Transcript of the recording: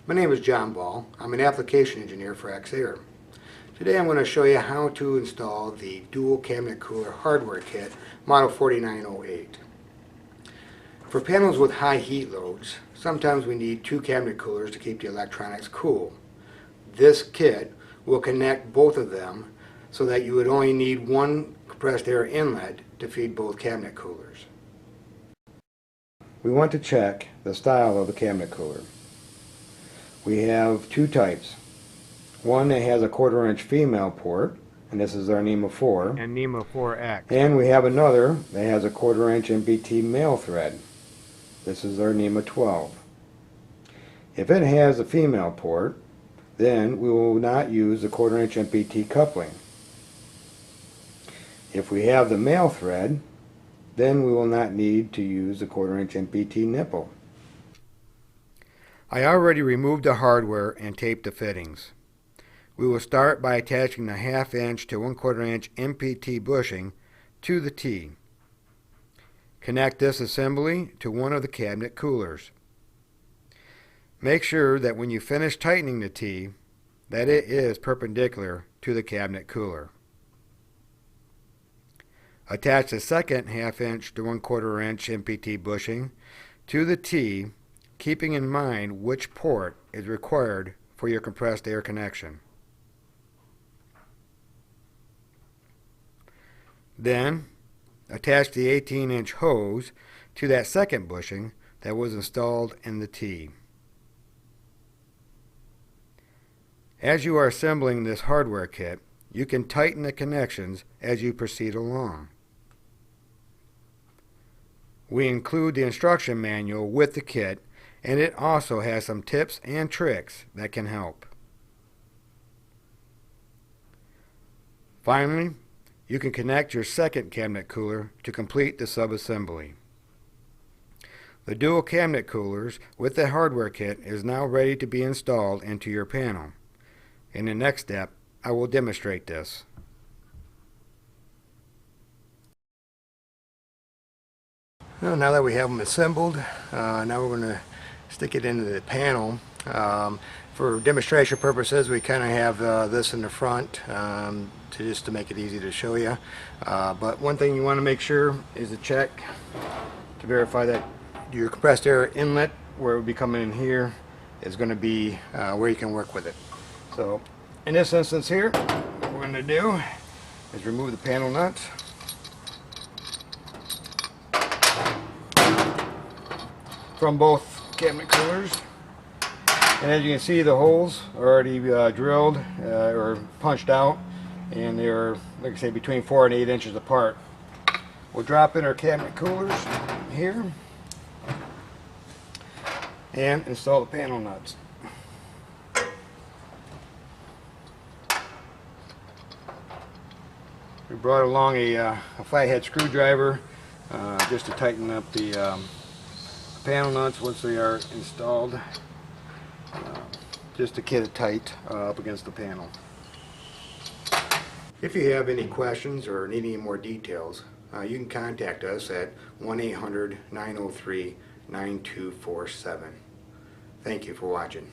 My name is John Ball. I'm an application engineer for Exair. Today I'm going to show you how to install the dual cabinet cooler hardware kit model 4908. For panels with high heat loads, sometimes we need two cabinet coolers to keep the electronics cool. This kit will connect both of them so that you would only need one compressed air inlet to feed both cabinet coolers. We want to check the style of the cabinet cooler. We have two types. One that has a 1/4 inch female port, and this is our NEMA 4. And NEMA 4X. And we have another that has a 1/4 inch MPT male thread. This is our NEMA 12. If it has a female port, then we will not use the 1/4 inch MPT coupling. If we have the male thread, then we will not need to use the 1/4 inch MPT nipple. I already removed the hardware and taped the fittings. We will start by attaching the 1/2 inch to 1/4 inch MPT bushing to the T. Connect this assembly to one of the cabinet coolers. Make sure that when you finish tightening the T, that it is perpendicular to the cabinet cooler. Attach the second 1/2 inch to 1/4 inch MPT bushing to the T, keeping in mind which port is required for your compressed air connection. Then, attach the 18-inch hose to that second bushing that was installed in the T. As you are assembling this hardware kit, you can tighten the connections as you proceed along. We include the instruction manual with the kit, and it also has some tips and tricks that can help. Finally, you can connect your second cabinet cooler to complete the subassembly. The dual cabinet coolers with the hardware kit is now ready to be installed into your panel. In the next step, I will demonstrate this. Well, now that we have them assembled, now we're going to stick it into the panel. For demonstration purposes, we kind of have this in the front just to make it easy to show you. But one thing you want to make sure is to check to verify that your compressed air inlet, where it would be coming in here, is going to be where you can work with it. So in this instance here, what we're going to do is remove the panel nut. From both cabinet coolers, and as you can see, the holes are already drilled or punched out, and they're, like I say, between 4 and 8 inches apart. We'll drop in our cabinet coolers here and install the panel nuts. We brought along a flathead screwdriver just to tighten up the panel nuts once they are installed, just to get it tight up against the panel. If you have any questions or need any more details, you can contact us at 1-800-903-9247. Thank you for watching.